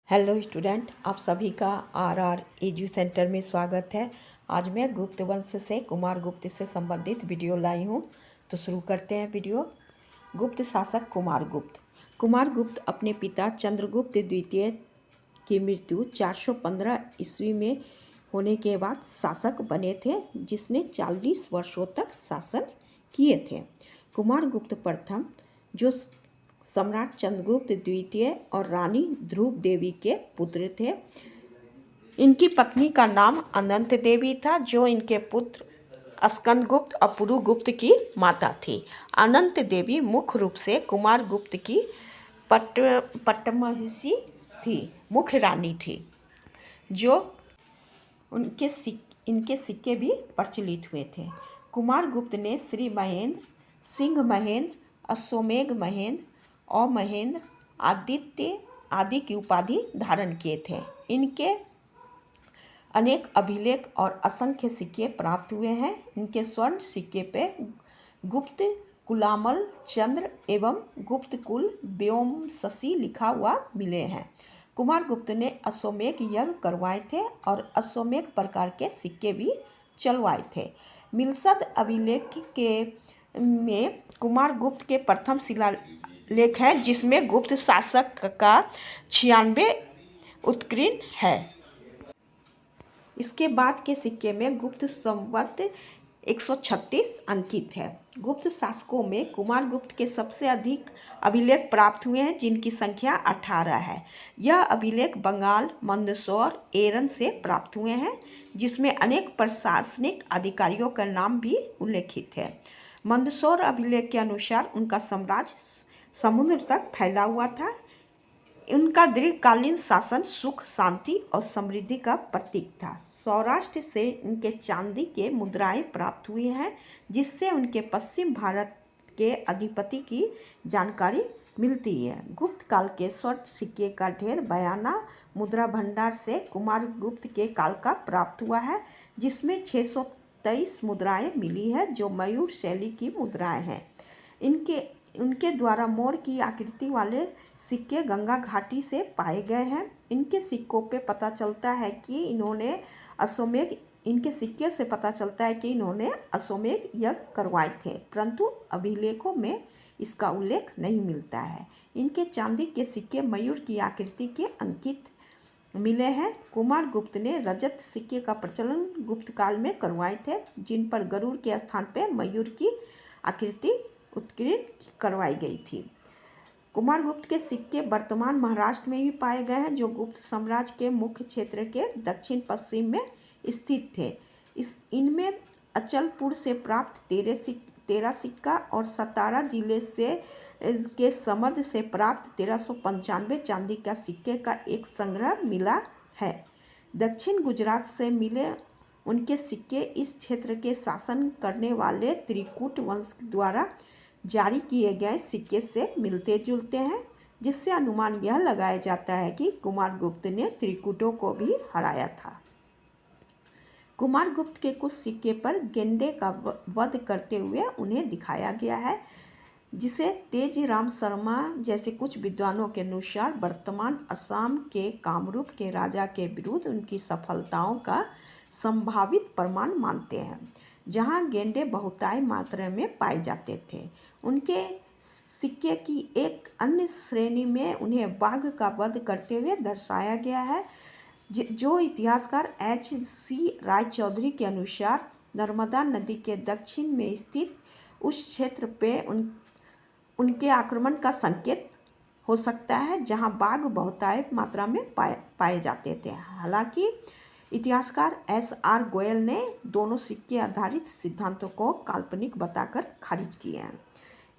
Hello student, आप सभी का आर एजू सेंटर में स्वागत है। आज मैं गुप्त वंश से कुमार गुप्त से संबंधित वीडियो लाई हूँ। तो शुरू करते हैं वीडियो। गुप्त शासक कुमार गुप्त अपने पिता चंद्रगुप्त द्वितीय की मृत्यु 415 ईस्वी में होने के बाद शासक बने थे, जिसने 40 वर्षों तक शासन किए थे। कुमार गुप्त प्रथम, जो सम्राट चंद्रगुप्त द्वितीय और रानी ध्रुव देवी के पुत्र थे। इनकी पत्नी का नाम अनंत देवी था, जो इनके पुत्र स्कंदगुप्त और पुरुगुप्त की माता थी। अनंत देवी मुख्य रूप से कुमार गुप्त की पट्टमहिषी थी, मुख्य रानी थी, जो इनके सिक्के भी प्रचलित हुए थे। कुमार गुप्त ने श्री महेंद्र, सिंह महेंद्र, अश्वमेघ महेंद्र और महेंद्र आदित्य आदि की उपाधि धारण किए थे। इनके अनेक अभिलेख और असंख्य सिक्के प्राप्त हुए हैं। इनके स्वर्ण सिक्के पे गुप्त कुलामल चंद्र एवं गुप्त कुल व्योमशसी लिखा हुआ मिले हैं। कुमार गुप्त ने अश्वमेघ यज्ञ करवाए थे और अश्वमेघ प्रकार के सिक्के भी चलवाए थे। मिलसद अभिलेख में कुमार गुप्त के प्रथम शिलालेख है, जिसमें गुप्त शासक का 96 उत्कीर्ण है। इसके बाद के सिक्के में गुप्त संवत 136 अंकित है। गुप्त शासकों में कुमार गुप्त के सबसे अधिक अभिलेख प्राप्त हुए हैं, जिनकी संख्या 18 है। यह अभिलेख बंगाल, मंदसौर, एरन से प्राप्त हुए हैं, जिसमें अनेक प्रशासनिक अधिकारियों का नाम भी उल्लेखित है। मंदसौर अभिलेख के अनुसार उनका साम्राज्य समुद्र तक फैला हुआ था। उनका दीर्घकालीन शासन सुख, शांति और समृद्धि का प्रतीक था। सौराष्ट्र से इनके चांदी के मुद्राएं प्राप्त हुई हैं, जिससे उनके पश्चिम भारत के अधिपति की जानकारी मिलती है। गुप्त काल के स्वर्ण सिक्के का ढेर बयाना मुद्रा भंडार से कुमार गुप्त के काल का प्राप्त हुआ है, जिसमें 623 मुद्राएं मिली है, जो मयूर शैली की मुद्राएं हैं। उनके द्वारा मोर की आकृति वाले सिक्के गंगा घाटी से पाए गए हैं। इनके सिक्कों पे पता चलता है कि इन्होंने अश्वमेध यज्ञ करवाए थे, परंतु अभिलेखों में इसका उल्लेख नहीं मिलता है। इनके चांदी के सिक्के मयूर की आकृति के अंकित मिले हैं। कुमार गुप्त ने रजत सिक्के का प्रचलन गुप्त काल में करवाए थे, जिन पर गरुड़ के स्थान पर मयूर की आकृति उत्कीर्ण करवाई गई थी। कुमार गुप्त के सिक्के वर्तमान महाराष्ट्र में भी पाए गए हैं, जो गुप्त साम्राज्य के मुख्य क्षेत्र के दक्षिण पश्चिम में स्थित थे। इनमें अचलपुर से प्राप्त 13 सिक्का और सतारा जिले के समद से प्राप्त 1395 चांदी का सिक्के का एक संग्रह मिला है। दक्षिण गुजरात से मिले उनके सिक्के इस क्षेत्र के शासन करने वाले त्रिकूट वंश द्वारा जारी किए गए सिक्के से मिलते जुलते हैं, जिससे अनुमान यह लगाया जाता है कि कुमार गुप्त ने त्रिकूटों को भी हराया था। कुमार गुप्त के कुछ सिक्के पर गेंडे का वध करते हुए उन्हें दिखाया गया है, जिसे तेजराम शर्मा जैसे कुछ विद्वानों के अनुसार वर्तमान असम के कामरूप के राजा के विरुद्ध उनकी सफलताओं का संभावित प्रमाण मानते हैं, जहां गेंडे बहुतायत मात्रा में पाए जाते थे। उनके सिक्के की एक अन्य श्रेणी में उन्हें बाघ का वध करते हुए दर्शाया गया है, जो इतिहासकार H.C. रायचौधरी के अनुसार नर्मदा नदी के दक्षिण में स्थित उस क्षेत्र पे उनके आक्रमण का संकेत हो सकता है, जहां बाघ बहुतायत मात्रा में पाए जाते थे। हालांकि इतिहासकार S.R. गोयल ने दोनों सिक्के आधारित सिद्धांतों को काल्पनिक बताकर खारिज किए हैं।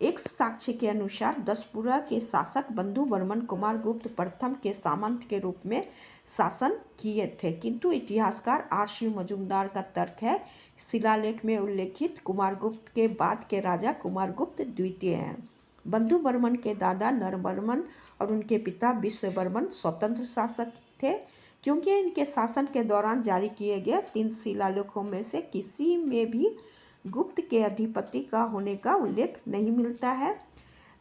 एक साक्ष्य के अनुसार दसपुरा के शासक बंधु वर्मन कुमार गुप्त प्रथम के सामंत के रूप में शासन किए थे, किंतु इतिहासकार R.C. मजूमदार का तर्क है शिलालेख में उल्लेखित कुमार गुप्त के बाद के राजा कुमार गुप्त द्वितीय हैं। बंधु वर्मन के दादा नरवर्मन और उनके पिता विश्ववर्मन स्वतंत्र शासक थे, क्योंकि इनके शासन के दौरान जारी किए गए 3 शिलालेखों में से किसी में भी गुप्त के अधिपति का होने का उल्लेख नहीं मिलता है।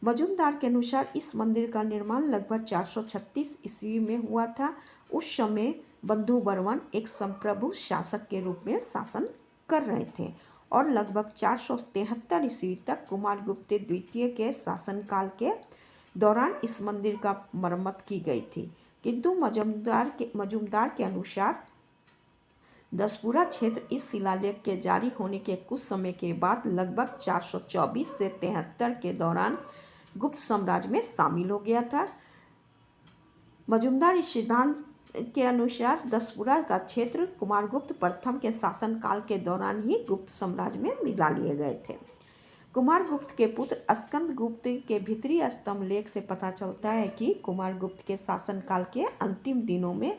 मजूमदार के अनुसार इस मंदिर का निर्माण लगभग 436 ईस्वी में हुआ था। उस समय बंधु बर्मन एक संप्रभु शासक के रूप में शासन कर रहे थे और लगभग 473 ईस्वी तक कुमारगुप्त द्वितीय के शासनकाल के दौरान इस मंदिर का मरम्मत की गई थी। किंतु मजूमदार के अनुसार दसपुरा क्षेत्र इस शिलालेख के जारी होने के कुछ समय के बाद लगभग 424 से 73 के दौरान गुप्त साम्राज्य में शामिल हो गया था। मजूमदार इस सिद्धांत के अनुसार दसपुरा का क्षेत्र कुमारगुप्त प्रथम के शासनकाल के दौरान ही गुप्त साम्राज्य में मिला लिए गए थे। कुमारगुप्त के पुत्र स्कंदगुप्त के भीतरी स्तंभ लेख से पता चलता है कि कुमारगुप्त के शासनकाल के अंतिम दिनों में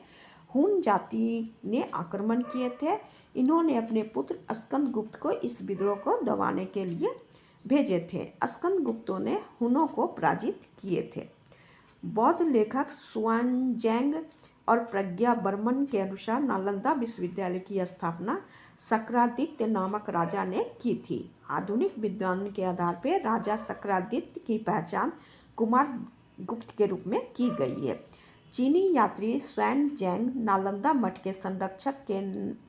हुन जाति ने आक्रमण किए थे। इन्होंने अपने पुत्र स्कंदगुप्त को इस विद्रोह को दबाने के लिए भेजे थे। स्कंदगुप्तों ने हुनों को पराजित किए थे। बौद्ध लेखक सुआनजैंग और प्रज्ञा बर्मन के अनुसार नालंदा विश्वविद्यालय की स्थापना शक्रादित्य नामक राजा ने की थी। आधुनिक विद्वान के आधार पर राजा शक्रादित्य की पहचान कुमारगुप्त के रूप में की गई है। चीनी यात्री सुआनजैंग नालंदा मठ के संरक्षक के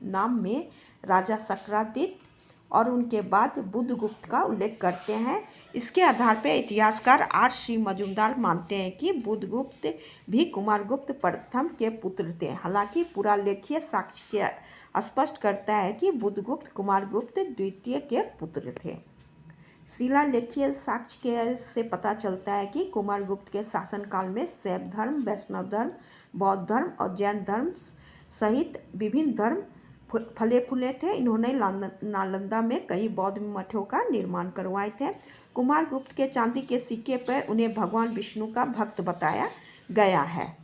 नाम में राजा शक्रादित्य और उनके बाद बुद्धगुप्त का उल्लेख करते हैं। इसके आधार पर इतिहासकार R.C. मजूमदार मानते हैं कि बुद्धगुप्त भी कुमारगुप्त प्रथम के पुत्र थे। हालांकि पुरालेखीय साक्ष्य स्पष्ट करता है कि बुद्धगुप्त कुमारगुप्त द्वितीय के पुत्र थे। शिलालेखीय साक्ष्य से पता चलता है कि कुमारगुप्त के शासनकाल में शैव धर्म, वैष्णव धर्म, बौद्ध धर्म और जैन धर्म सहित विभिन्न धर्म फले फूले थे। इन्होंने नालंदा में कई बौद्ध मठों का निर्माण करवाए थे। कुमारगुप्त के चांदी के सिक्के पर उन्हें भगवान विष्णु का भक्त बताया गया है।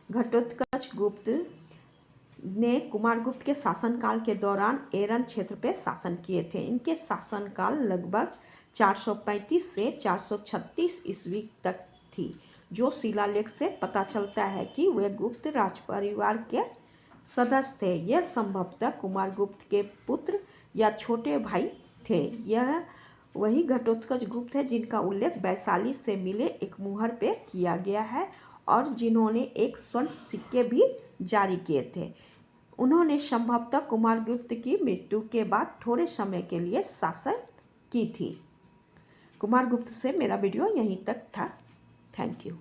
घटोत्कच गुप्त ने कुमारगुप्त के शासनकाल के दौरान एरन क्षेत्र पर शासन किए थे। इनके शासनकाल लगभग 435 से 436 ईस्वी तक थी, जो शिलालेख से पता चलता है कि वे गुप्त राजपरिवार के सदस्य थे। यह संभवतः कुमारगुप्त के पुत्र या छोटे भाई थे। यह वही घटोत्कच गुप्त है जिनका उल्लेख वैशाली से मिले एक मुहर पे किया गया है और जिन्होंने एक स्वर्ण सिक्के भी जारी किए थे। उन्होंने संभवतः कुमारगुप्त की मृत्यु के बाद थोड़े समय के लिए शासन की थी। कुमारगुप्त से मेरा वीडियो यहीं तक था। Thank you.